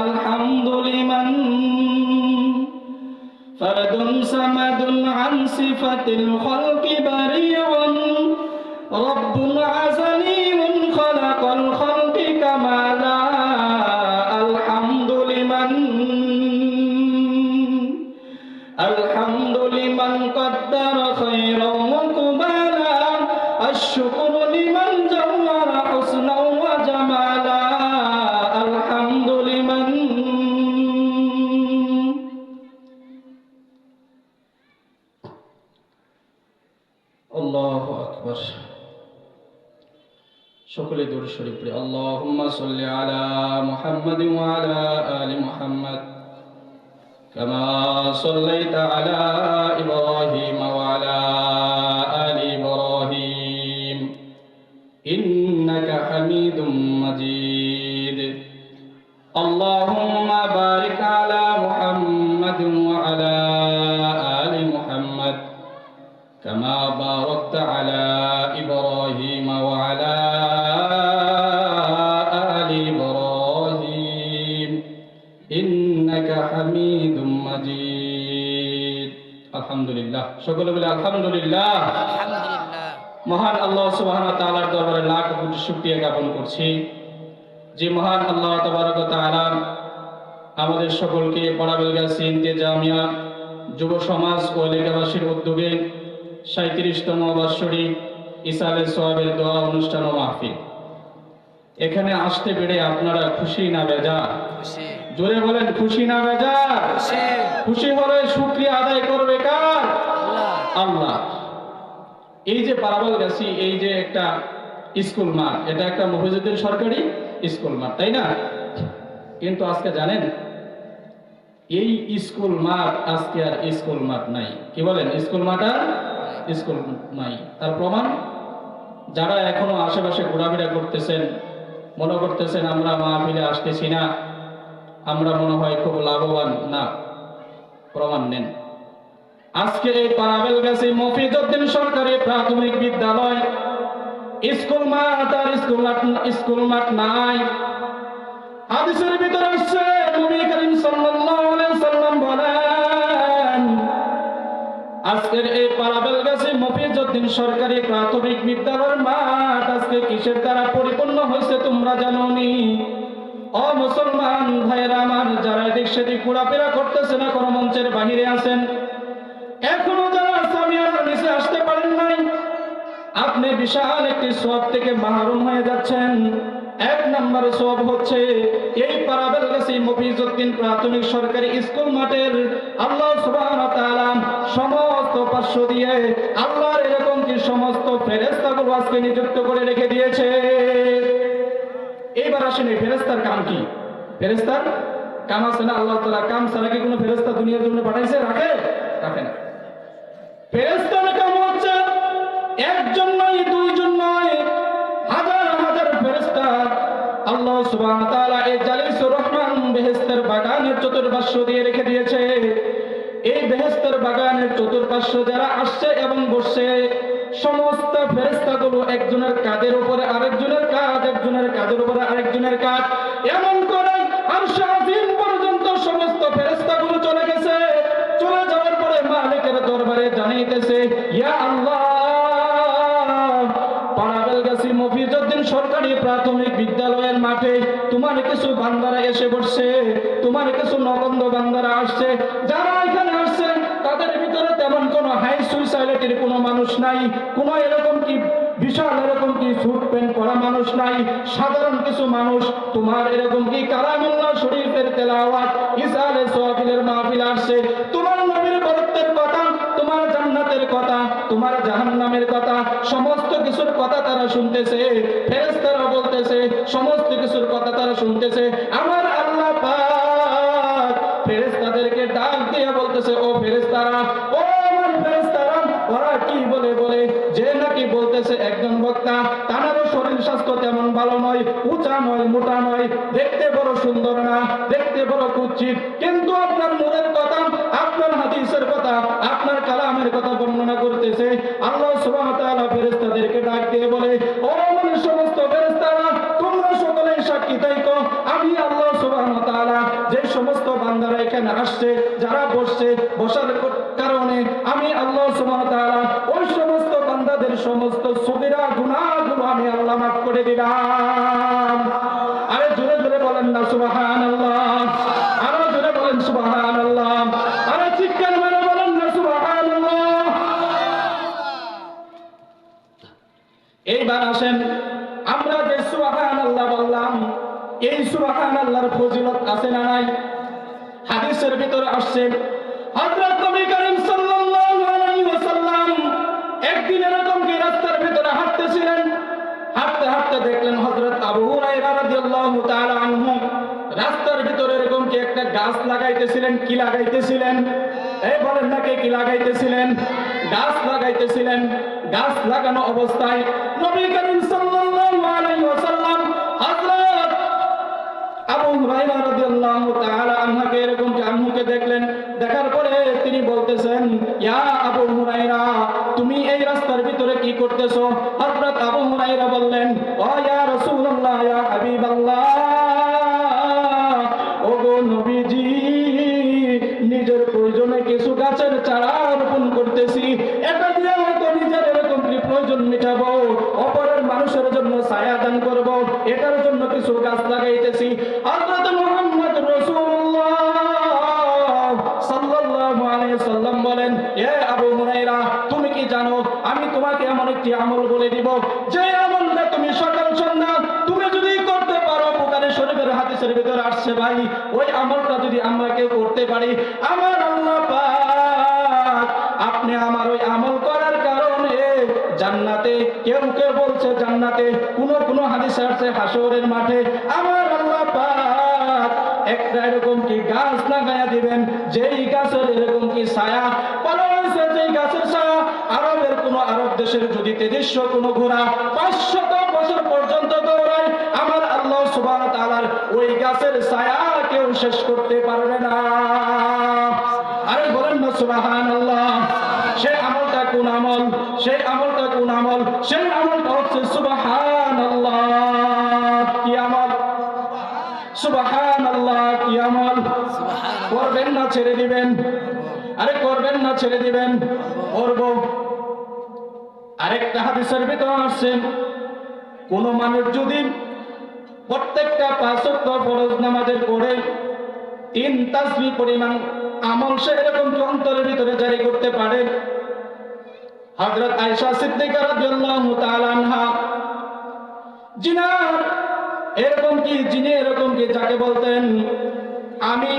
الحمد لمن فرد صمد عن صفة الخلق بريع رب عزلي خلق الخلق كمالا الحمد لمن قدر خيرا وقبالا الشكر لمن جور حسنا وجمالا الحمد لمن الله أكبر সকলে দরুদ শরীফ পড়ি আল্লাহুম্মা সাল্লি আলা মুহাম্মাদিন ওয়া আলা আলি মুহাম্মাদ কামা সাল্লাইতা আলা ইব্রাহিম ওয়া আলা আলি ইব্রাহিম ইন্নাকা হামিদুম মাজিদ আল্লাহুম্মা বারিক আলা মুহাম্মাদিন ওয়া আলা আলি মুহাম্মাদ কামা বারাকতা আলা ইব্রাহিম ওয়া আলা হামিদুম মাজিদ আলহামদুলিল্লাহ সকলে বলে আলহামদুলিল্লাহ আলহামদুলিল্লাহ মহান আল্লাহ সুবহানাহু ওয়া তাআলার দরবারে লাখ কোটি শুকরিয়া জ্ঞাপন করছি যে মহান আল্লাহ তাবারক ওয়া তাআলা আমাদের সকলকে পড়াবেলগাছি ইন্তেজামিয়া যুব সমাজ ও এলাকাবাসীর উদ্যোগে 37তম বার্ষিক ইসালে সওয়াবের দোয়া অনুষ্ঠান ও মাহফিল এখানে আসতে পেরে আপনারা খুশি না বেজার? খুশি। জোরে বলেন খুশি না বেজার? খুশি। খুশি হলে শুকরিয়া আদায় করবে কার? আল্লাহ। এই যে পারাবলগাছি এই যে একটা স্কুল মাঠ, এটা একটা মফিজউদ্দিন সরকারি স্কুল মাঠ, তাই না? কিন্তু আজকে জানেন এই স্কুল মাঠ আজকে আর স্কুল মাঠ নাই। কি বলেন? স্কুল মাঠ আর স্কুল নাই। তার প্রমাণ যারা এখনো আশেপাশে ঘোরাফেরা করতেছেন, মনে করতেছেন আমরা মাহফিলে আসতেছি না, আমরা মনে হয় খুব লাভবান না, প্রমাণ নেন। আজকে এই পারাবেলগাছি মফিজউদ্দিন সরকারি প্রাথমিক বিদ্যালয় স্কুল মাঠ আর স্কুল মাঠ নাই। হাদিসের ভিতরে আসছে নবী করিম সাল্লাল্লাহু আলাইহি সাল্লাম বলেন আজকের এই পারাবেলগাছি মফিজউদ্দিন সরকারি প্রাথমিক বিদ্যালয়ের মাঠ আজকে কিসের দ্বারা পরিপূর্ণ হয়েছে তোমরা জানোনি? ও মুসলমান ভাইরা আমার, যারা এদিক সেদিক ঘোরাফেরা করতেছেন, এখনো মঞ্চের বাহিরে আছেন, এখনো যারা সামিয়ার নিচে আসতে পারেন নাই, আপনি বিশাল একটি সওয়াব থেকে মাহরুম হয়ে যাচ্ছেন। এক নম্বর সওয়াব হচ্ছে এই পারাবেলগাছি মফিজউদ্দিন প্রাথমিক সরকারি স্কুল মাঠের আল্লাহ সুবহানাহু ওয়া তাআলা সমস্ত পার্শ্ব দিয়ে আল্লাহর এরকম কি সমস্ত ফেরেশতাগুলো আজকে নিযুক্ত করে রেখে দিয়েছে। এইবার আসেন এই ফেরেশতার কাম কি? ফেরেশতার কাম আছে না? আল্লাহ তাআলা কাম ছাড়া কি কোনো ফেরেশতা দুনিয়ার জন্য পাঠাইছে? রাখে না। ফেরেশতার কাম হচ্ছে একজন নয়, দুইজন নয়, হাজার হাজার ফেরেশতা আল্লাহ সুবহানাহু ওয়া তাআলা এই জালিসুর রহমান বেহেশতের বাগানের চতুর্পার্শ্ব দিয়ে রেখে দিয়েছে। এই বেহেশতের বাগানের চতুর্পার্শ্ব যারা আসছে এবং বসছে, সমস্ত ফেরেশতাগুলো একজনের কাঁধের উপরে আরেকজনের কাঁধ, একজনের কাঁধের উপরে আরেকজনের কাঁধ, এমন করে আরশ আযীম পর্যন্ত সমস্ত ফেরেশতাগুলো চলে গেছে। চলে যাওয়ার পরে মালিকের দরবারে জানাইতেছে, ইয়া আল্লাহ, পারাবেলগাছি মফিজউদ্দিন সরকারি প্রাথমিক বিদ্যালয়ের মাঠে তোমার কিছু বান্দারা এসে বসছে, তোমার কিছু নগণ্য বান্দারা আসছে। যারা এখানে আসছে তাদের ভিতরে তেমন কোনো হাই সুইসাইডিটির কোনো মানুষ নাই, কোনো এরকম কি বিশাল এরকম কি স্যুট প্যান্ট পরা মানুষ নাই, সাধারণ কিছু মানুষ তোমার এরকম কি কালামুল্লাহ শরীফের তেলাওয়াত ইসালে সওয়াবিলের মাহফিল আসছে। তোমার নবীর বরকতের কথা, তোমার জান্নাতের কথা, তোমার জাহান্নামের কথা, সমস্ত কিছুর কথা তারা শুনতেছে। ফেরেশতারা বলতেছে, সমস্ত কিছুর কথা তারা শুনতেছে। আমার আল্লাহ পাক ফেরেশতাদেরকে ডাক দিয়ে বলতেছে, ও ফেরেশতারা, ও আমার ফেরেশতারা, ওরা কি বলে যে নাকি বলতেছে একজন বক্তা, তারও শরীর স্বাস্থ্য তেমন ভালো নয়, উঁচা নয়, মোটা নয়, দেখতে বড় সুন্দর না, দেখতে বড় কুৎসিত, কিন্তু আপনার নূরের কথা, আপনার হাদিসের কথা, আপনার কালামের কথা বর্ণনা করতেছে। আল্লাহ সুবহানাহু ওয়া তাআলা ফেরেশতাদেরকে ডাক দিয়ে বলে, ও আমার সমস্ত ফেরেশতারা, তোমরা সকলেই সাক্ষী থাকো, আমি আল্লাহ সমস্ত বান্দারা এখানে আসছে, যারা বসছে, বসার কারণে আমি আল্লাহ সুবহানাহু ওয়া তাআলা ওই সমস্ত বান্দাদের সমস্ত সগীরা গুনাহগুলো আমি আল্লাহ মাফ করে দিলাম। আরে জোরে জোরে বলেন না সুবহানাল্লাহ, আরো জোরে বলেন সুবহানাল্লাহ, আরে চিৎকার মেরে বলেন না সুবহানাল্লাহ। এইবার আসেন, আমরা যে সুবহানাল্লাহ বললাম, এই সুবহানাল্লাহর ফজিলত আছে না নাই? হাদিসের ভিতরে আসছে হযরত নবী করিম সাল্লাল্লাহু আলাইহি ওয়াসাল্লাম একদিন এরকম কি রাস্তার ভিতরে হাঁটতেছিলেন, হাঁটতে হাঁটতে দেখলেন হযরত আবু হুরায়রা রাদিয়াল্লাহু তাআলা আনহু রাস্তার ভিতরে এরকম কি একটা গাছ লাগাইতেছিলেন। কি লাগাইতেছিলেন? এই বলেন না কে কি লাগাইতেছিলেন? গাছ লাগাইতেছিলেন। গাছ লাগানো অবস্থায় নবী করিম সাল্লাল্লাহু আলাইহি ওয়াসাল্লাম হযরত আবু হুরায়রা রাদিয়াল্লাহু তাআলা আনহুকে এরকম কি আনহুকে দেখলেন। দেখার পরে তিনি বলতেছেন, ইয়া আবু হুরায়রা, তুমি এই রাস্তার ভিতরে কি করতেছো? হযরত আবু হুরায়রা বললেন, ও ইয়া রাসূলুল্লাহ, ইয়া হাবিবাল্লাহ, ওগো নবীজি, নিজের প্রয়োজনে কিছু গাছের চারা রোপণ করতেছি। এটা দিয়ে হয়তো নিজের এরকম কি প্রয়োজন মিটাবো, অপরের মানুষের জন্য ছায়া দান করব, এটার জন্য কিছু গাছ লাগাইতেছি। হযরত মুহাম্মদ রাসূলুল্লাহ সাল্লাল্লাহু আলাইহি ওয়াসাল্লাম বলেন, এ আবু হুরায়রা, তুমি কি জানো আমি তোমাকে এমন একটি আমল বলে দিব, যে আমলটা তুমি সকাল সন্ধ্যা তুমি যদি করতে পারো, বুখারী শরীফের হাদিসের ভিতরে আসছে ভাই, ওই আমলটা যদি আমরা কেউ করতে পারি, আমার আল্লাহ পাক আপনি আমার ওই আমল করার কারণে জান্নাতে, কেউ কেউ বলছে জান্নাতে, কোন হাদিসে আসছে হাসরের মাঠে আমার আল্লাহ পাক একটা এরকম কি গাছ লাগায়া দিবেন, যেই গাছের এরকম কি ছায়া বলা হয়েছে, যেই গাছের ছায়া আরবের কোন আরব দেশের যদি তেজস্ব কোন ঘোড়া 500 বছর পর্যন্ত দৌড়ায়, আমার আল্লাহ সুবহানাহু ওয়া তাআলার ওই গাছের ছায়া কেউ শেষ করতে পারবে না। আরে বলেন না সুবহানাল্লাহ। সেই আমলটা কোন আমল? সেই আমলটা কোন আমল? সেই আমলটা হচ্ছে সুবহানাল্লাহ। কি আমল? সুবহানাল্লাহ। কি আমল? করবেন না ছেড়ে দিবেন? আরে করবেন না ছেড়ে দিবেন? করব। আরেকটা হাদিসের ভিতরে আসছে, কোন মানুষ যদি প্রত্যেকটা 5 ওয়াক্ত ফরজ নামাজের পরে 3 তাসবিহ পরিমাণ আমল সে এরকম কি অন্তরের ভিতরে জারি করতে পারে। হযরত আয়েশা সিদ্দিকা রাদিয়াল্লাহু তাআলা আনহা জিনার এরকম কি যিনি এরকম কি যাকে বলতেন, আমি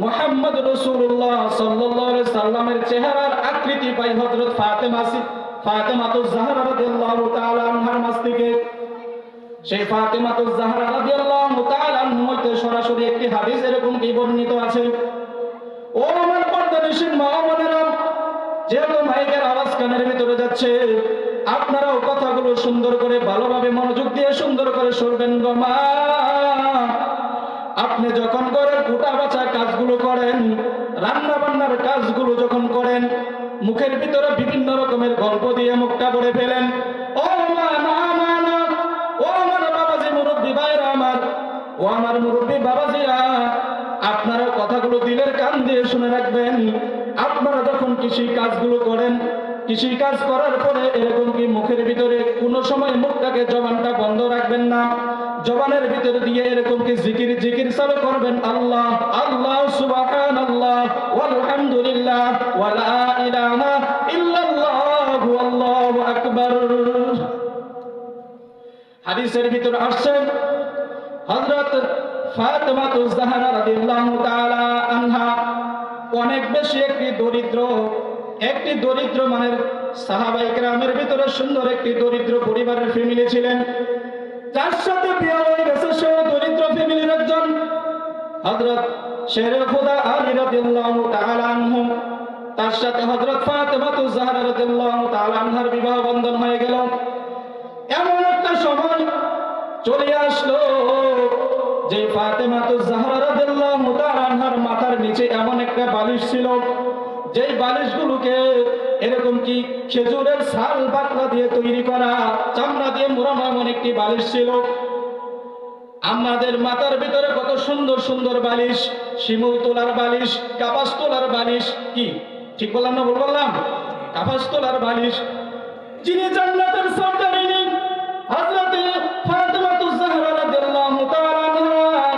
মুহাম্মদ রাসূলুল্লাহ সাল্লাল্লাহু আলাইহি সাল্লামের চেহারার আকৃতি পাই হযরত ফাতেমাতুজ জাহরা রাদিয়াল্লাহু তাআলা আনহার মাস থেকে। সেই ফাতেমাতুজ জাহরা রাদিয়াল্লাহু তাআলা আনহা হইতে সরাসরি একটি হাদিস এরকম কি বর্ণিত আছে, ও আমার পর্দানিশীন মা বোনেরা, যেহেতু মাইকের আওয়াজ কানের ভিতরে যাচ্ছে, আপনারাও কথাগুলো সুন্দর করে ভালোভাবে মনোযোগ দিয়ে সুন্দর করে শুনবেন গো মা। আপনি যখন ঘরের কুটা বাছা কাজগুলো করেন, রান্না বান্নার কাজগুলো যখন করেন, মুখের ভিতরে বিভিন্ন রকমের গল্প দিয়ে মুখটা ভরে ফেলেন, ও মা, না মা না, ও আমার বাবাজি মুরব্বী ভাইরা আমার, ও আমার মুরব্বী বাবাজিরা, আপনারা কথাগুলো দিলের কান দিয়ে শুনে রাখবেন। আপনারা যখন কৃষি কাজগুলো করেন, কৃষি কাজ করার পরে এরকম কি মুখের ভিতরে কোনো সময় মুখটাকে জবানটা বন্ধ রাখবেন না, জবানের ভিতরে দিয়ে এরকম কি জিকির চালু করবেন, আল্লাহ আল্লাহ সুবহানাল্লাহ ওয়ালহামদুলিল্লাহ ওয়া লা ইলাহা ইল্লাল্লাহু আল্লাহু আকবার। হাদিসের ভিতরে আসছে হযরত ফাতেমাতুজ জাহরা রাদিয়াল্লাহু তাআলা আনহা অনেক বেশি একটি দরিদ্র মানের সাহাবায়ে কেরামের ভিতরে সুন্দর একটি দরিদ্র পরিবারের ফ্যামিলি ছিলেন, যার সাথে বিয়ে হয়ে গেছে সে দরিদ্র ফ্যামিলির একজন হযরত শেরে খুদা আলী রাদিয়াল্লাহু তাআলা আনহু, তার সাথে হযরত ফাতেমাতুজ জাহরা রাদিয়াল্লাহু তাআলা আনহার বিবাহ বন্ধন হয়ে গেল। এমন একটা সময় চলে আসলো যে ফাতেমাতুজ জাহরা রাদিয়াল্লাহু তাআলা আনহার মাথার নিচে এমন একটা বালিশ ছিল, যেই বালিশগুলোকে এরকম কি খেজুরের ছাল বাকলা দিয়ে তৈরি করা, চামড়া দিয়ে মোড়ানো এমন একটি বালিশ ছিল। আমাদের মাথার ভিতরে কত সুন্দর সুন্দর বালিশ, শিমুল তোলার বালিশ, কাপাস তোলার বালিশ, কি ঠিক বললাম না ভুল বললাম? কাপাস তোলার বালিশ। যিনি জান্নাতের সরদারিনী হযরত ফাতেমাতুজ জাহরা রাদিয়াল্লাহু তাআলা আনহা,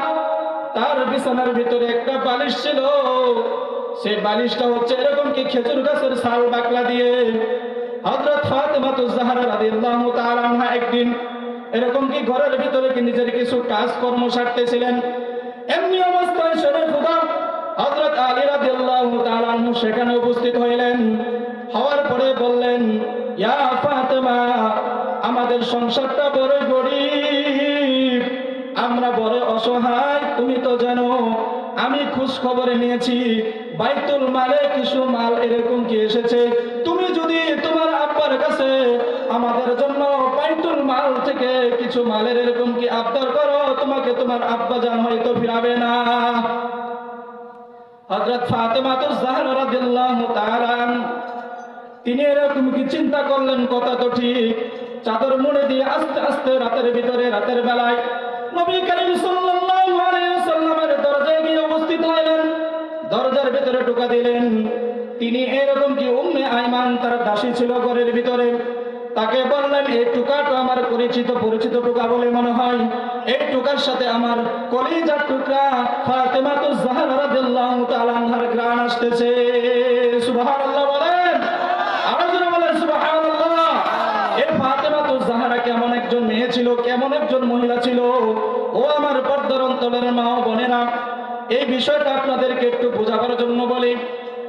তার বিছানার ভিতরে একটা বালিশ ছিল। সেই বালিশটা হচ্ছে এরকম কি খেজুর গাছের ছাল বাকলা দিয়ে। হযরত ফাতেমাতুজ জাহরা রাদিয়াল্লাহু তাআলা আনহা একদিন এরকম কি ঘরের ভিতরে কি নিজের কিছু কাজ কর্ম সারতেছিলেন। এমনি অবস্থায় শরীফ খুদা হযরত আলী রাদিয়াল্লাহু তাআলা আনহু সেখানে উপস্থিত হইলেন। হওয়ার পরে বললেন, ইয়া ফাতেমা, আমাদের সংসারটা বড় গরিব, আমরা বড় অসহায়। তুমি তো জানো, আমি খোঁজ খবরে নিয়েছি বাইতুল মালে কিছু মাল এরকম কি এসেছে। তুমি যদি তোমার আব্বার কাছে আমাদের জন্য বাইতুল মাল থেকে কিছু মালের এরকম কি আবদার করো, তোমাকে তোমার আব্বা জান হয়তো ফিরাবে না। হযরত ফাতেমাতুজ জাহরা রাদিয়াল্লাহু তাআলা তিনি এরকম কি চিন্তা করলেন, কথা তো ঠিক। চাদর মুড়ে দিয়ে আস্তে আস্তে রাতের ভিতরে, রাতের বেলায় নবী করিম সাল্লাল্লাহু আলাইহি ওয়াসাল্লামের দরজায় গিয়ে উপস্থিত হলেন। দরজার ভিতরে ঢোকা দিলেন। তিনি এরকম কি উম্মে আইমান তার দাসী ছিল ঘরের ভিতরে। তাকে বললেন, এই টুকাটা আমার পরিচিত টুকা বলে মনে হয়। এই টুকার সাথে আমার কলিজার টুকরা ফাতেমাতুজ জাহরা রাদিয়াল্লাহু তাআলা আনহার ঘ্রাণ আসতেছে। সুবহানাল্লাহ বলেন, আরো জোরে বলেন সুবহানাল্লাহ। এই ফাতেমাতুজ জাহরা কেমন একজন মেয়ে ছিল, কেমন একজন মহিলা ছিল। ও আমার পর্দার অন্তরের মা ও বোনেরা, এই বিষয়টা আপনাদেরকে একটু বোঝাবার জন্য বলি।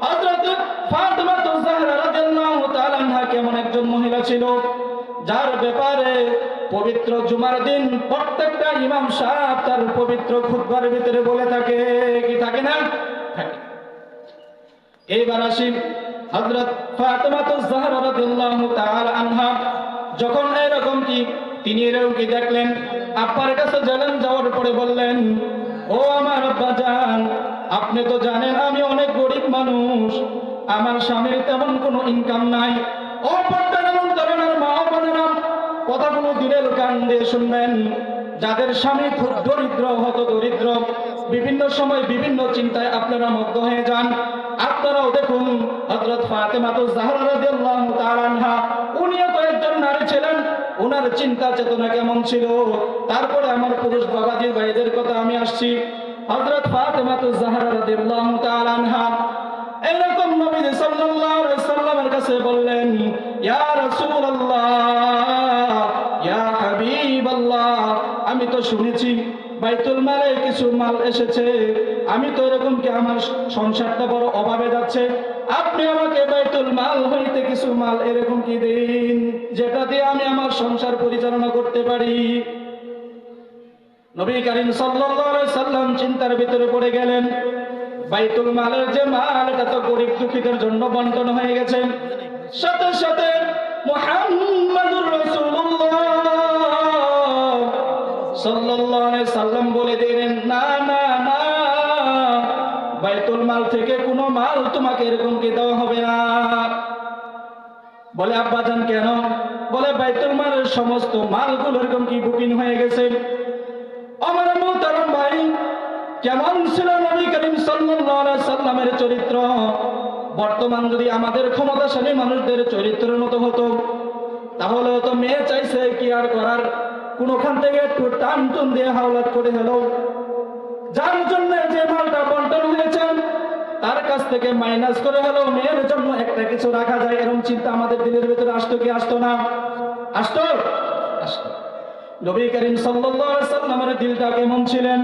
হযরত ফাতেমাতুজ জাহরা রাদিয়াল্লাহু তাআলা আনহা কেমন একজন মহিলা ছিল, যার ব্যাপারে পবিত্র জুমার দিন প্রত্যেকটা ইমাম সাহেব তার পবিত্র খুতবার ভিতরে বলে থাকে, কি থাকে না? থাকে। এইবার আসি হযরত ফাতেমাতুজ জাহরা রাদিয়াল্লাহু তাআলা আনহা যখন এরকম কি তিনি এরকম কি দেখলেন, আব্বার কাছে গেলেন। যাওয়ার পরে বললেন, ও আমার আব্বা জান, আপনি তো জানেন আমি অনেক গরিব মানুষ, আমার স্বামীর তেমন কোনো ইনকাম নাই। ও পর্দার অন্তরের মা ও বোনেরা, কথাগুলো দিলের কান দিয়ে শুনবেন। যাদের স্বামী খুব দরিদ্র, হত দরিদ্র, বিভিন্ন সময় বিভিন্ন চিন্তায় আপনারা মগ্ন হয়ে যান। আপনারাও দেখুন হযরত ফাতেমাতুজ জাহরা রাদিয়াল্লাহু তাআলা আনহা, উনিও তো একজন নারী ছিলেন। ওনার চিন্তা চেতনা কেমন ছিল। তারপরে আমার পুরুষ বাবাজি ভাইদের কথা আমি আসছি। হযরত ফাতেমাতুজ জাহরা রাদিয়াল্লাহু তাআলা আনহা এরকম নবী সাল্লাল্লাহু আলাইহি সাল্লামের কাছে বললেন, ইয়া রাসূলুল্লাহ, ইয়া হাবিবাল্লাহ, আমি তো শুনেছি বাইতুল মালে কিছু মাল এসেছে। আমি তো এরকম কি আমার সংসারটা বড় অভাবে যাচ্ছে। আপনি আমাকে বাইতুল মাল হইতে কিছু মাল এরকম কি দিন, যেটা দিয়ে আমি আমার সংসার পরিচালনা করতে পারি। নবী করিম সাল্লাল্লাহু আলাইহি সাল্লাম চিন্তার ভিতরে পড়ে গেলেন। বাইতুল মালের যে মাল, এটা তো গরিব দুঃখীদের জন্য বন্টন হয়ে গেছে। সাথে সাথে মুহাম্মাদুর রাসূলুল্লাহ সাল্লাল্লাহু আলাইহি সাল্লাম বলে দিলেন, না না না, বাইতুল মাল থেকে কোনো মাল তোমাকে এরকম কি দেওয়া হবে না। বলে, আব্বা জান কেন? বলে, বাইতুল মালের সমস্ত মালগুলো এরকম কি বুকিং হয়ে গেছে। আমার মুহতারাম ভাই, কেমন ছিল নবী করিম সাল্লাল্লাহু আলাইহি সাল্লামের চরিত্র। বর্তমান যদি আমাদের ক্ষমতাশালী মানুষদের চরিত্রের মতো হতো, তাহলে তো মেয়ে চাইছে কি আর করার, কোনখান থেকে একটু টান টুন দিয়ে হাওলাত করে হলো, যার জন্য যে মালটা বন্টন হয়েছে তার কাছ থেকে মাইনাস করে হলো মেয়ের জন্য একটা কিছু রাখা যায়। এরকম চিন্তা আমাদের দিলের ভিতরে আসতো কি আসতো না? আসতো, আসতো। নবী করিম সাল্লাল্লাহু আলাইহি সাল্লামের দিলটা কেমন ছিলেন।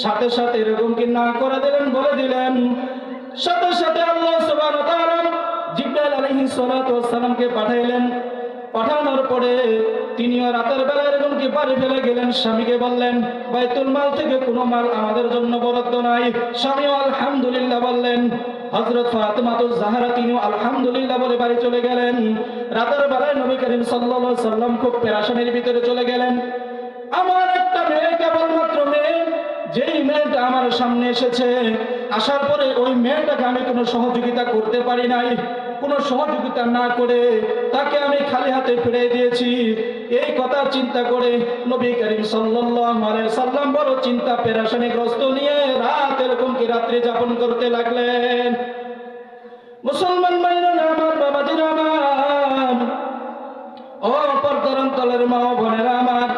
সাথে সাথে এরকম কি না করে দিলেন, বলে দিলেন। সাথে সাথে আল্লাহ সুবহানাহু ওয়া তাআলা জিবরাইল আলাইহিস সালাতু ওয়াস সালামকে পাঠাইলেন। পাঠানোর পরে তিনিও রাতের বেলা এরকম কি বাড়ি ফেলে গেলেন। স্বামীকে বললেন, বাইতুল মাল থেকে কোনো মাল আমাদের জন্য বরাদ্দ নাই। স্বামীও আলহামদুলিল্লাহ বললেন। হযরত ফাতেমাতুজ জাহরা তিনিও আলহামদুলিল্লাহ বলে বাড়ি চলে গেলেন। রাতের বেলায় নবী করিম সাল্লাল্লাহু আলাইহি সাল্লাম খুব পেরেশানির ভিতরে চলে গেলেন। আমার একটা মেয়ে, কেবলমাত্র মেয়ে, যেই মেয়েটা আমার সামনে এসেছে, আসার পরে ওই মেয়েটাকে আমি কোনো সহযোগিতা করতে পারি নাই। কোনো সহযোগিতা না করে তাকে আমি খালি হাতে ফিরিয়ে দিয়েছি। এই কথা চিন্তা করে নবী করিম সাল্লাল্লাহু আলাইহি সাল্লাম বড় চিন্তা পেরেশানিগ্রস্ত নিয়ে রাত এরকম কি রাত্রি যাপন করতে লাগলেন। মুসলমান ভাইরা আমার, বাবাজিরা আমার, ও পর্দার অন্তরের মা ও বোনেরা আমার,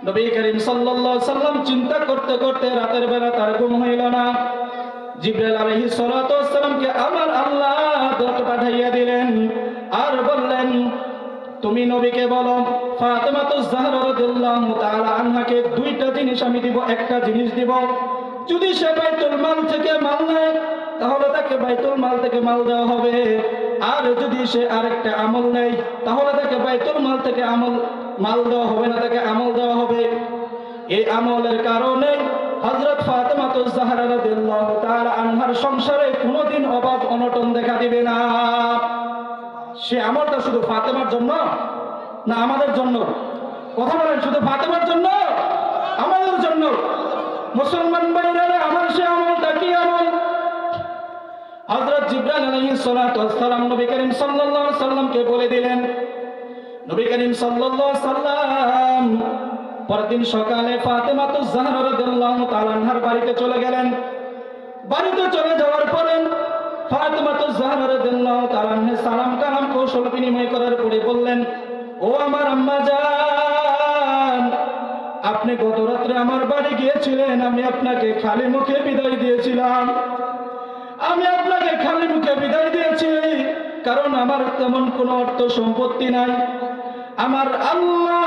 নবী করিম সাল্লাল্লাহু আলাইহি সাল্লাম চিন্তা করতে করতে রাতের বেলা তার ঘুম হইল না। জিবরাইল আলাইহিস সালাতু ওয়াস সালামকে আমার আল্লাহ দূত পাঠাইয়া দিলেন আর বললেন, তুমি নবীকে বলো ফাতেমাতুজ জাহরা রাদিয়াল্লাহু তাআলা আনহাকে দুইটা জিনিস আমি দিব, একটা জিনিস দিব, যদি সে বাইতুল মাল থেকে মাল নেয় তাহলে তাকে বাইতুল মাল থেকে মাল দেওয়া হবে, আর যদি সে আরেকটা আমল নেয় তাহলে তাকে বাইতুল মাল থেকে মাল দেওয়া হবে না, তাকে আমল দেওয়া হবে। এই আমলের কারণে হযরত ফাতেমাতুজ জাহরা রাদিয়াল্লাহু তাআলা আনহার সংসারে কোনোদিন অভাব অনটন দেখা দিবে না। সে আমলটা শুধু ফাতেমার জন্য না আমাদের জন্য? কথা বলেন, শুধু ফাতেমার জন্য আমাদের জন্য? মুসলমান ভাইরা আমার, সে আমলটা কি আমল? হযরত জিবরাইল আলাইহিস সালাতু ওয়াস সালাম নবী করিম সাল্লাল্লাহু আলাইহি সাল্লামকে বলে দিলেন। নবী করিম সাল্লাল্লাহু আলাইহি সাল্লাম পরদিন সকালে ফাতেমাতুজ জাহরা রাদিয়াল্লাহু তাআলা আনহার বাড়িতে চলে গেলেন। বাড়িতে চলে যাওয়ার পরে ফাতেমাতুজ জাহরা রাদিয়াল্লাহু তাআলা আনহা সালাম কালাম কৌশল বিনিময় করার পরে বললেন, ও আমার আম্মা জান, আপনি গত রাত্রে আমার বাড়ি গিয়েছিলেন, আমি আপনাকে খালি মুখে বিদায় দিয়েছিলাম। আমি আপনাকে খালি মুখে বিদায় দিয়েছি কারণ আমার তেমন কোনো অর্থ সম্পত্তি নাই। আমার আল্লাহ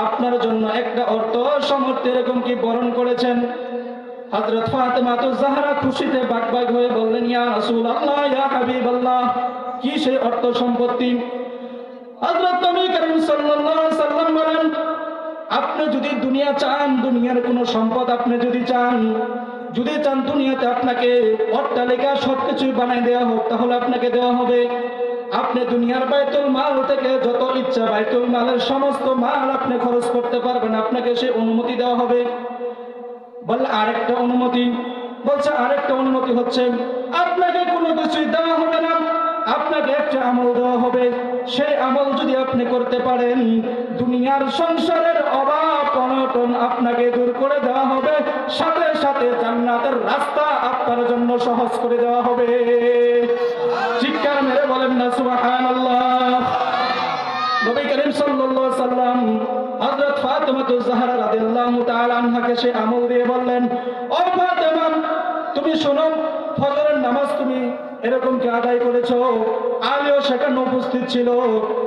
আপনার জন্য একটা অর্থ সামর্থ্য এরকম কি বরণ করেছেন। হযরত ফাতেমাতুজ জাহরা খুশিতে বাকবাক হয়ে বললেন, ইয়া রাসূলুল্লাহ, ইয়া হাবিবাল্লাহ, কি সেই অর্থ সম্পত্তি? হযরত নবী করিম সাল্লাল্লাহু আলাইহি সাল্লাম বলেন, আপনি যদি দুনিয়া চান, দুনিয়ার কোনো সম্পদ আপনি যদি চান দুনিয়াতে আপনাকে অট্টালিকা সবকিছুই বানাই দেওয়া হোক, তাহলে আপনাকে দেওয়া হবে। আপনি দুনিয়ার বাইতুল মাল থেকে যত ইচ্ছা বাইতুল মালের সমস্ত মাল আপনি খরচ করতে পারবেন, আপনাকে সে অনুমতি দেওয়া হবে। বলে আরেকটা অনুমতি, বলছে আরেকটা অনুমতি হচ্ছে আপনাকে কোনো কিছুই দেওয়া হবে না, আপনাকে একটা আমল দেওয়া হবে। সেই আমল যদি আপনি করতে পারেন, দুনিয়ার সংসারের অভাব অনটন আপনাকে দূর করে দেওয়া হবে, সাথে সাথে জান্নাতের রাস্তা আপনার জন্য সহজ করে দেওয়া হবে। চিৎকার মেরে বলেন না সুবহানাল্লাহ। নবী করিম সাল্লাল্লাহু আলাইহি সাল্লাম হযরত ফাতেমাতুজ জাহরা রাদিয়াল্লাহু তাআলা আনহাকে সে আমল দিয়ে বললেন, ও ফাতেমা, তুমি শোনো, ফজরের নামাজ তুমি এরকম কি আদায় করেছো? আলীও সেখানে উপস্থিত ছিল।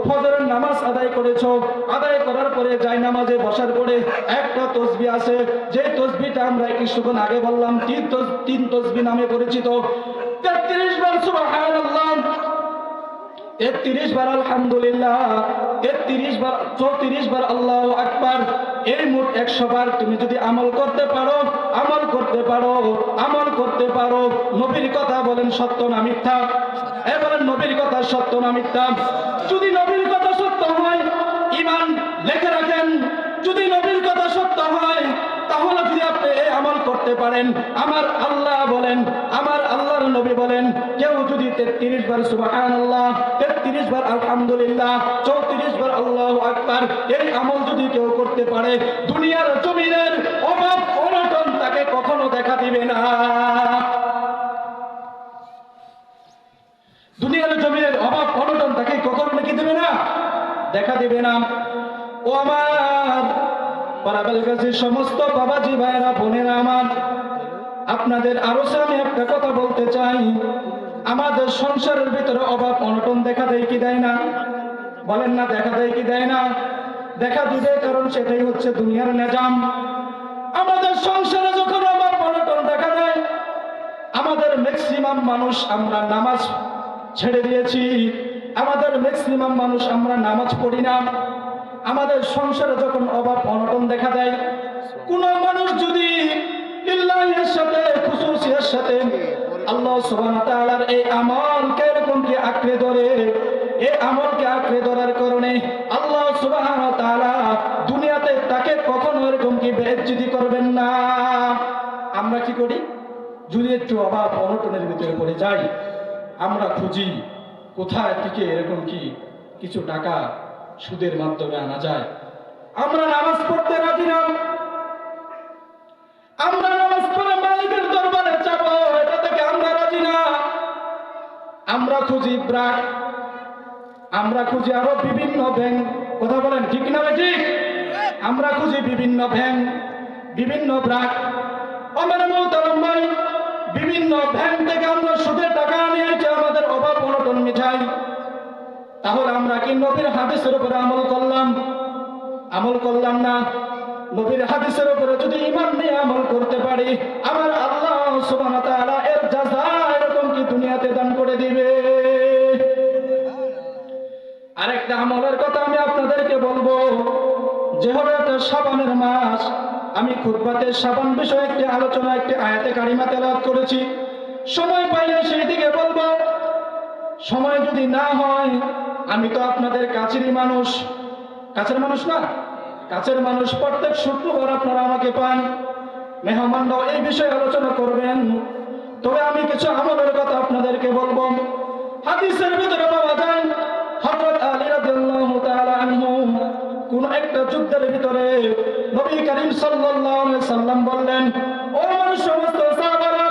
ফজরের নামাজ আদায় করেছো, আদায় করার পরে জায়নামাজে বসার পরে একটা তাসবিহ আছে, যে তাসবিহটা আমরা কিছুক্ষণ আগে বললাম, তিন তাসবিহ নামে পরিচিত। 33 বার সুবহানাল্লাহ, 33 বার আলহামদুলিল্লাহ, 33 বার 34 বার আল্লাহু আকবার, এই মোট 100 বার তুমি যদি আমল করতে পারো, নবীর কথা বলেন সত্য না মিথ্যা? এবারে নবীর কথা সত্য না মিথ্যা? যদি নবীর কথা সত্য হয়, ঈমান লিখে রাখেন, যদি নবীর কথা সত্য হয়, তাহলে যদি আপনি এই আমল করতে পারেন, আমার আল্লাহ বলেন, আমার আল্লাহর নবী বলেন, কেউ যদি 33 বার সুবহানাল্লাহ, 33 বার আলহামদুলিল্লাহ, 34 বার আল্লাহু আকবার এই আমল যদি কেউ করতে পারে, দুনিয়ার জমিনের অভাব অনটন তাকে কখনো দেখা দিবে না। দুনিয়ার জমিনের অভাব অনটন তাকে কখনো কি দেবে না? দেখা দিবে না। ও আমার পারাবেল গাছের সমস্ত বাবাজি ভাইরা, বোনেরা আমার, আপনাদের আরো আমি একটা কথা বলতে চাই। আমাদের সংসারের ভিতরে অভাব অনটন দেখা দেয় কি দেয় না? বলেন না, দেখা দেয় কি দেয় না? দেখা দিবে, কারণ সেটাই হচ্ছে দুনিয়ার নিজাম। আমাদের সংসারে যখন অভাব অনটন দেখা দেয়, আমাদের ম্যাক্সিমাম মানুষ আমরা নামাজ ছেড়ে দিয়েছি, আমাদের ম্যাক্সিমাম মানুষ আমরা নামাজ পড়ি না। আমাদের সংসারে যখন অভাব অনটন দেখা দেয়, কোন মানুষ যদি লিল্লাহির সাথে খুশুসিয়ার সাথে আল্লাহ সুবহানাহু ওয়া তাআলার এই আমলকে এরকম কি আঁকড়ে ধরে, এই আমলকে আঁকড়ে ধরার কারণে আল্লাহ সুবহানাহু ওয়া তাআলা দুনিয়াতে তাকে কখনো এরকম কি বেইজ্জতি করবেন না। আমরা কি করি? যদি একটু অভাব অনটনের ভিতরে পড়ে যাই, আমরা খুঁজি কোথায় থেকে এরকম কি কিছু টাকা সুদের মাধ্যমে আনা যায়। আমরা নামাজ পড়তে রাজি না, আমরা নামাজ পড়ে মালিকের দরবারে যাব, এটা থেকে আমরা রাজি না। আমরা খুঁজি ব্রাক, আমরা খুঁজি আরো বিভিন্ন ব্যাংক। কথা বলেন ঠিক না ঠিক? আমরা খুঁজি বিভিন্ন ব্যাংক, বিভিন্ন ব্রাক। আমার মোহতারাম ভাই, বিভিন্ন ব্যাংক থেকে আমরা সুদের টাকা নিয়ে এসে আমাদের অভাব অনটন মিটাই। তাহলে আমরা কি নবীর হাদিসের উপরে আমল করলাম? আমল করলাম না। নবীর হাদিসের উপরে যদি ঈমান নিয়ে আমল করতে পারি, আমার আল্লাহ সুবহানাহু ওয়া তাআলা এর জাযা এরকম কি দুনিয়াতে দান করে দিবে। আরেকটা আমলের কথা আমি আপনাদেরকে বলবো, যেহেতু এটা শাবানের মাস, আমি খুতবাতে শাবান বিষয়ে একটি আলোচনা, একটি আয়াতে কারিমা তেলাওয়াত করেছি। সময় পাইলে সেই দিকে বলবো, সময় যদি না হয়, আমি তো আপনাদের কাছেরই মানুষ। কাছের মানুষ না? কাছের মানুষ। প্রত্যেক শুক্রবার আপনারা আমাকে পান, মেহমানরাও এই বিষয়ে আলোচনা করবেন। তবে আমি কিছু আমলের কথা আপনাদেরকে বলবো। হাদিসের ভিতরে পাওয়া যায়, হযরত আলী রাদিয়াল্লাহু তাআলা আনহু কোন একটা যুদ্ধের ভিতরে নবী করিম সাল্লাল্লাহু আলাইহি সাল্লাম বললেন, ও আমার সমস্ত সাহাবারা,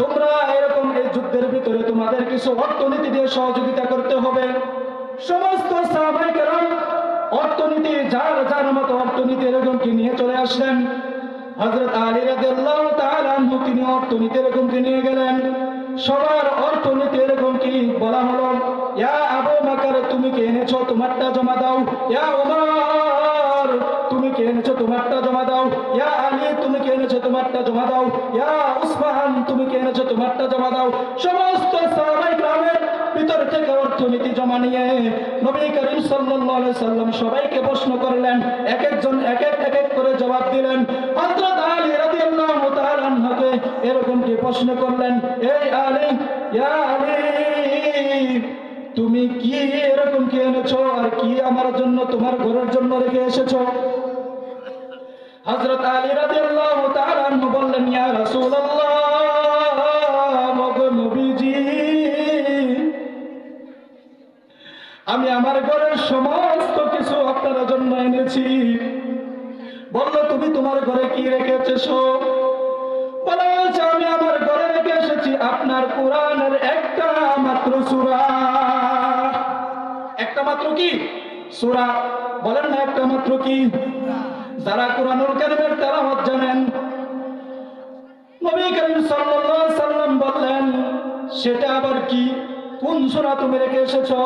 তোমরা এরকম এই যুদ্ধের ভিতরে তোমাদের কিছু অর্থনীতি দিয়ে সহযোগিতা করতে হবে। সমস্ত সাহাবায়ে কেরাম অর্থনীতি, যার যার মতো অর্থনীতি এরকম কি নিয়ে চলে আসলেন। হযরত আলী রাদিয়াল্লাহু তাআলা আনহু তিনি অর্থনীতি এরকম কি নিয়ে গেলেন। সবার অর্থনীতি এরকম কি বলা হলো, ইয়া আবু বকর তুমি কি এনেছো, তোমারটা জমা দাও। ইয়া উমর তুমি কি এনেছো, তোমারটা জমা দাও। ইয়া আলী তুমি কি এনেছো, তোমারটা জমা দাও। ইয়া উসমান তুমি কি এনেছো, তোমারটা জমা দাও। সমস্ত সাহাবায়ে কেরামের ভিতর থেকে অর্থনীতি জমা নিয়ে নবী করিম সাল্লাল্লাহু আলাইহি সাল্লাম সবাইকে প্রশ্ন করলেন, এক একজন এক এক করে জবাব দিলেন। হযরত আলী রাদিয়াল্লাহু তাআলা আনহুকে এরকম কি প্রশ্ন করলেন, এই আলী, ইয়া আলী তুমি কি এরকম কি এনেছো, আর কি আমার জন্য তোমার ঘরের জন্য রেখে এসেছো? হযরত আলী রাদিয়াল্লাহু তাআলা আনহু বললেন, ইয়া রাসূলুল্লাহ, নবীজি আমি আমার ঘরের সমস্ত কিছু আপনার জন্য এনেছি। বললো, তুমি তোমার ঘরে কি রেখে এসেছো? বলছে, আমি আমার ঘরে রেখে এসেছি আপনার কোরআনের একটা মাত্র সূরা। একটা মাত্র কি সূরা? বলেন না, একটা মাত্র কি? যারা কোরআনুল কারীমের তেলাওয়াত জানেন, নবী করিম সাল্লাল্লাহু আলাইহি সাল্লাম বললেন, সেটা আবার কি, কোন সূরা তুমি রেখে এসেছো?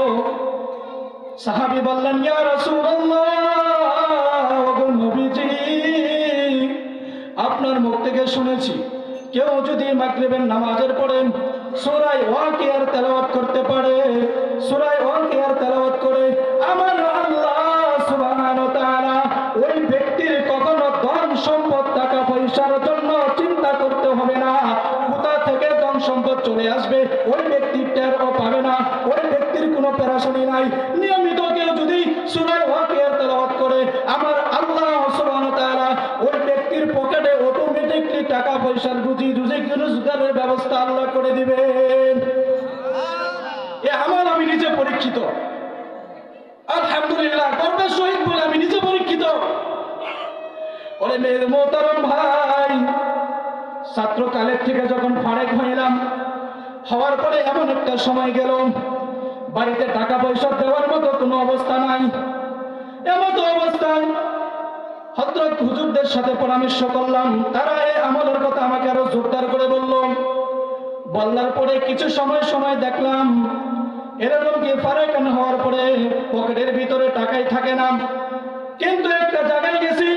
সাহাবী বললেন, ইয়া রাসূলুল্লাহ, ওগো নবীজি আপনার মুখ থেকে শুনেছি কেউ যদি মাগরিবের নামাজের পরে সূরা ওয়াকিয়ার তেলাওয়াত করতে পারে, সূরা ওয়াকিয়ার তেলাওয়াত করে, আমার আল্লাহ সুবহানাহু ওয়া তাআলা ওই ব্যক্তির কখনো ধন সম্পদ টাকা পয়সার জন্য চিন্তা করতে হবে না। কোথা থেকে ধন সম্পদ চলে আসবে ওই ব্যক্তি টেরও পাবে না, ওই ব্যক্তির কোনো পেরেশানি নাই। নিয়মিত কেউ যদি সূরা ওয়াকিয়ার তেলাওয়াত করে, আমার আল্লাহ সুবহানাহু ওয়া তাআলা ওই ব্যক্তির পকেটে অটোমেটিকলি টাকা পয়সার রোজগারের ব্যবস্থা আল্লাহ করে দিবেন। এ আমল আমি নিজে পরীক্ষিত, আলহামদুলিল্লাহ, গর্বের সহিত বলে আমি নিজে পরীক্ষিত। ওরে মেয়ের মোহতারাম ভাই, ছাত্রকালের থেকে যখন ফারেক হইলাম, হওয়ার পরে এমন একটা সময় গেল বাড়িতে টাকা পয়সা দেওয়ার মতো কোনো অবস্থা নাই। এমন অবস্থায় হযরত হুজুরদের সাথে পরামর্শ করলাম, তারা এই আমলের কথা আমাকে আরো জোরদার করে বললার পরে কিছু সময় দেখলাম এরকম কি ফারেক হওয়ার পরে পকেটের ভিতরে টাকাই থাকে না। কিন্তু একটা জায়গায় গেছি,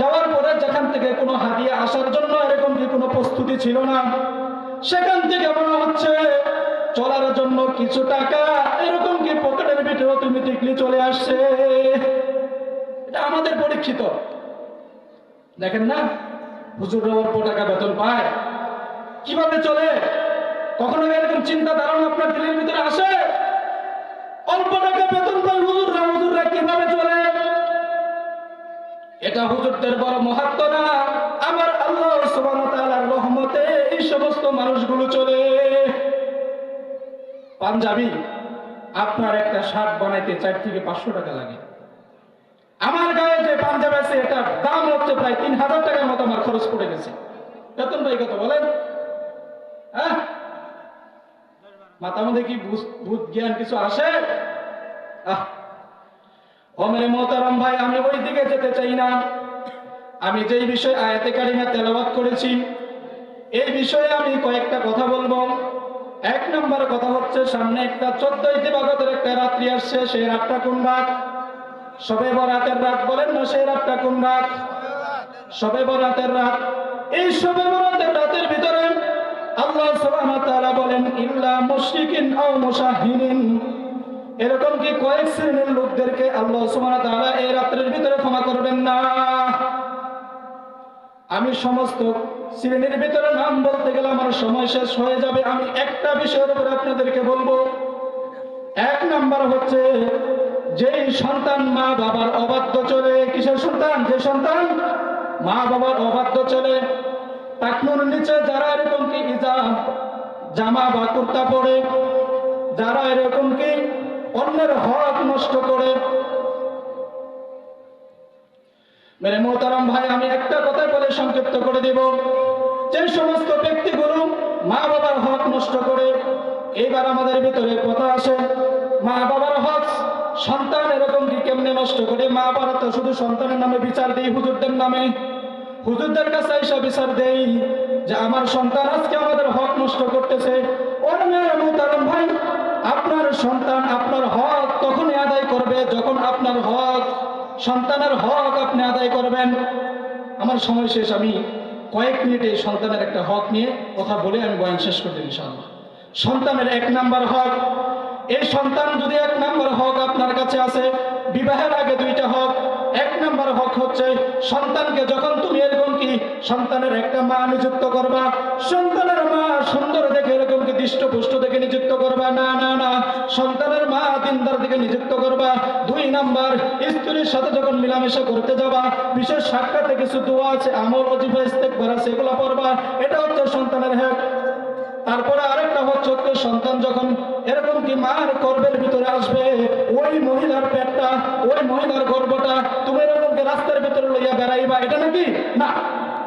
যাওয়ার পরে যেখান থেকে কোনো হাদিয়া আসার জন্য এরকম কি কোনো প্রস্তুতি ছিল না, সেখান থেকে মনে হচ্ছে চলার জন্য কিছু টাকা এরকম কি পকেটের ভিতরে অটোমেটিকলি চলে আসছে। এটা আমাদের পরীক্ষিত। দেখেন না, হুজুররা অল্প টাকা বেতন পায়, কিভাবে চলে? কখনো এরকম চিন্তা ধারণা আপনার দিলের ভিতরে আসে? অল্প টাকা বেতন পায় হুজুররা কিভাবে চলে? এটা হুজুরদের বড় মহত্ব না, আমার আল্লাহ সুবহানাহু ওয়া তাআলার রহমতে এই সমস্ত মানুষগুলো চলে। পাঞ্জাবি আপনার একটা শার্ট বানাইতে 4 থেকে 500 টাকা লাগে। আমার গায়ে যে পাঞ্জাবি আছে এটার দাম হচ্ছে প্রায় 3000 টাকার মতো আমার খরচ পড়ে গেছে। বেতন ভাই কত বলেন? হ্যাঁ, মাথার মধ্যে কি ভূত জ্ঞান কিছু আসে? ও মেরে মোহতারাম ভাই, আমি ওই দিকে যেতে চাই না। আমি যেই বিষয়ে আয়াতে কারিমা তেলাওয়াত করেছি এই বিষয়ে আমি কয়েকটা কথা বলবো। 1 নম্বর কথা হচ্ছে, সামনে একটা 14 ইতিবাগতের একটা রাত্রি আসছে। সেই রাতটা কোন রাত? শবে বরাতের রাত। বলেন না, সেই রাতটা কোন রাত? শবে বরাতের রাত। এই শবে বরাতের রাতের ভিতরে আল্লাহ সুবহানাহু ওয়া তাআলা বলেন, ইল্লা মুশরিকিন আও মুশাহিনিন, এরকম কি কয়েক শ্রেণীর লোকদেরকে আল্লাহ সুবহানাহু ওয়া তাআলা এই রাতের ভিতরে ক্ষমা করবেন না। আমি সমস্ত শ্রেণীর ভিতরে নাম বলতে গেলে আমার সময় শেষ হয়ে যাবে। আমি একটা বিষয়ের উপর আপনাদেরকে বলবো। 1 নাম্বার হচ্ছে, যেই সন্তান মা বাবার অবাধ্য চলে। কিসের সন্তান? যে সন্তান মা বাবার অবাধ্য চলে। টাকনুর নিচে যারা এরকম কি জামা বা কুর্তা পরে, যারা এরকম কি অন্যের হক নষ্ট করে। মেরে মোহতারাম ভাই, আমি একটা কথা বলে সংক্ষিপ্ত করে দেব। যে সমস্ত ব্যক্তিগুলো মা বাবার হক নষ্ট করে, এইবার আমাদের ভিতরে কথা আসে, মা বাবার হক সন্তান এরকম কি কেমনে নষ্ট করে? মা বাবা তো শুধু সন্তানের নামে বিচার দেই, হুজুরদের নামে, হুজুরদের কাছে এসে বিচার দেই যে আমার সন্তান আজকে আমাদের হক নষ্ট করতেছে। ওর মেরে মোহতারাম ভাই, আপনার সন্তান আপনার হক তখনই আদায় করবে যখন আপনার হক, সন্তানের হক আপনি আদায় করবেন। আমার সময় শেষ। আমি কয়েক মিনিটে সন্তানের একটা হক নিয়ে কথা বলে আমি বয়ান শেষ করতে ইনশাআল্লাহ। সন্তানের 1 নাম্বার হক। এই সন্তান যদি 1 নাম্বার হক আপনার কাছে আছে, বিবাহের আগে 2টা হক। 1 নাম্বার হক হচ্ছে, সন্তানকে যখন তুমি এরকম কি সন্তানের একটা মা নিযুক্ত করবা, সন্তানের মা সুন্দর দেখে এরকম কি দৃষ্টপুষ্ট দেখে নিযুক্ত করবা না, না না, সন্তানের মা দিনদার দিকে নিযুক্ত করবা। 2 নাম্বার, স্ত্রীর সাথে যখন মিলামেশা করতে যাবা, বিশেষ সাক্ষাতে কিছু দোয়া আছে, আমল, ওজিফা, ইস্তেগফার আছে, এগুলো পড়বা। এটা হচ্ছে সন্তানের হক। তারপরে আরেকটা হচ্ছে, সন্তান যখন এরকম কি মার গর্ভের ভিতরে আসবে, ওই মহিলার পেটটা, ওই মহিলার গর্ভটা তুমি এরকম কি রাস্তার ভিতরে লইয়া বেড়াইবা? এটা নাকি না,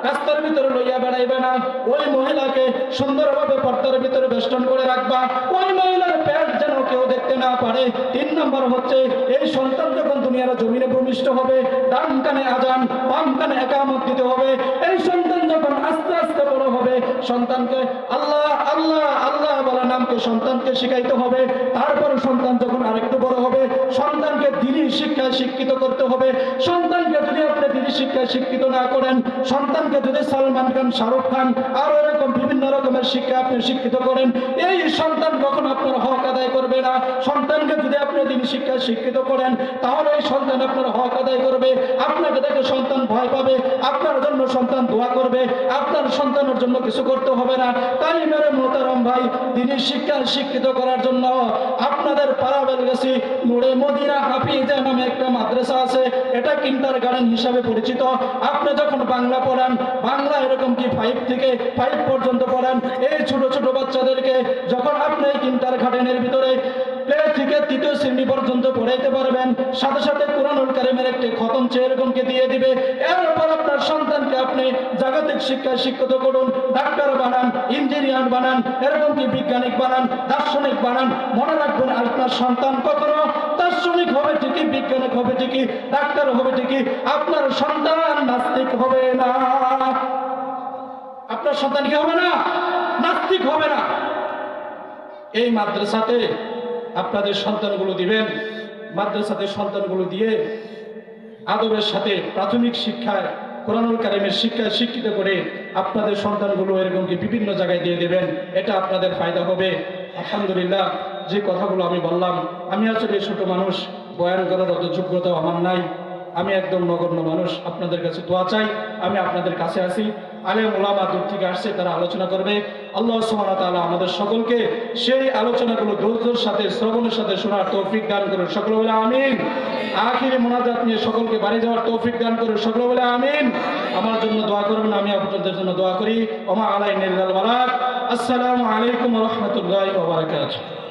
রাস্তার ভিতরে লইয়া বেড়াইবে না। ওই মহিলাকে সুন্দরভাবে পর্দার ভিতরে বেষ্টন করে রাখবা, ওই মহিলার পেট যেন কেউ দেখতে না পারে। 3 নম্বর হচ্ছে, এই সন্তান যখন দুনিয়ার জমিনে ভূমিষ্ঠ হবে, ডান কানে আজান, বাম কানে একামত দিতে হবে। এই সন্তান যখন আস্তে আস্তে বড় হবে, সন্তানকে আল্লাহ আল্লাহ আল্লাহ বলা নামকে সন্তানকে শিখাইতে হবে। তারপর সন্তান যখন আরেকটু বড় হবে, সন্তানকে দ্বীনি শিক্ষায় শিক্ষিত করতে হবে। সন্তানকে যদি আপনি দ্বীনি শিক্ষায় শিক্ষিত না করেন, সন্তানকে যদি সালমান খান, শাহরুখ খান আর এরকম বিভিন্ন রকমের শিক্ষা আপনি শিক্ষিত করেন, এই সন্তান কখন আপনার হক আদায় করবে না। সন্তানকে যদি আপনি দ্বীনি শিক্ষায় শিক্ষিত করেন, তাহলে এই সন্তান আপনার হক আদায় করবে। আপনাকে দেখে সন্তান ভয় পাবে, আপনার জন্য সন্তান দোয়া করবে, আপনার সন্তানের জন্য কিছু করতে হবে না। তাই মেরে মোহতারাম ভাই, দ্বীনি শিক্ষায় শিক্ষিত করার জন্য আপনাদের পাড়াবেল গেছি নূরে মদিনা হাফিজা নামে একটা মাদ্রাসা আছে। এটা কিন্ডারগার্টেন হিসাবে পরিচিত। আপনি যখন বাংলা পড়ান, বাংলা এরকম কি 5 থেকে 5 পর্যন্ত পড়ান, এই ছোট ছোট বাচ্চাদেরকে যখন আপনি কিন্ডারগার্টেনের ভিতরে প্লে থেকে 3য় শ্রেণী পর্যন্ত পড়াইতে পারবেন, সাথে সাথে কুরআনুল কারীমের একটি খতম এরকমকে দিয়ে দিবে। এরপর আপনার সন্তানকে আপনি জাগতিক শিক্ষায় শিক্ষিত করুন, ডাক্তার বানান, ইঞ্জিনিয়ার বানান, এরকম কি বিজ্ঞানিক বানান, দার্শনিক বানান। মনে রাখবেন, আপনার সন্তান কখনো দার্শনিক হবে ঠিকই, বিজ্ঞানিক হবে ঠিকই, ডাক্তার হবে ঠিকই, আপনার সন্তান নাস্তিক হবে না। আপনার সন্তান কি হবে না? নাস্তিক হবে না। এই মাদ্রাসাতে আপনাদের সন্তানগুলো দিবেন, মাদ্রাসাতে সন্তানগুলো দিয়ে আদবের সাথে প্রাথমিক শিক্ষায় কুরআনুল কারীমের শিক্ষায় শিক্ষিত করে আপনাদের সন্তানগুলো এরকম কি বিভিন্ন জায়গায় দিয়ে দেবেন। এটা আপনাদের ফায়দা হবে। আলহামদুলিল্লাহ, যে কথাগুলো আমি বললাম, আমি আসলে ছোট মানুষ, বয়ান করার অত যোগ্যতা আমার নাই। আমি একদম নগণ্য মানুষ। আপনাদের কাছে দোয়া চাই, আমি আপনাদের কাছে আসি। আলেম ওলামা দূর থেকে আসছে, তারা আলোচনা করবে। আল্লাহ সুবহানাহু ওয়া তাআলা আমাদের সকলকে সেই আলোচনাগুলো ধৈর্যের সাথে, শ্রবণের সাথে শোনার তৌফিক দান করুন। সকলে বলে আমিন। আখিরি মোনাজাত নিয়ে সকলকে বাড়ি যাওয়ার তৌফিক দান করুন। সকলে বলে আমিন। আমার জন্য দোয়া করবেন, আমি আপনাদের জন্য দোয়া করি। ওমা আলাইনা ইল্লাল বালাগ। আসসালামু আলাইকুম ওয়া রাহমাতুল্লাহি ওয়া বারাকাতুহু।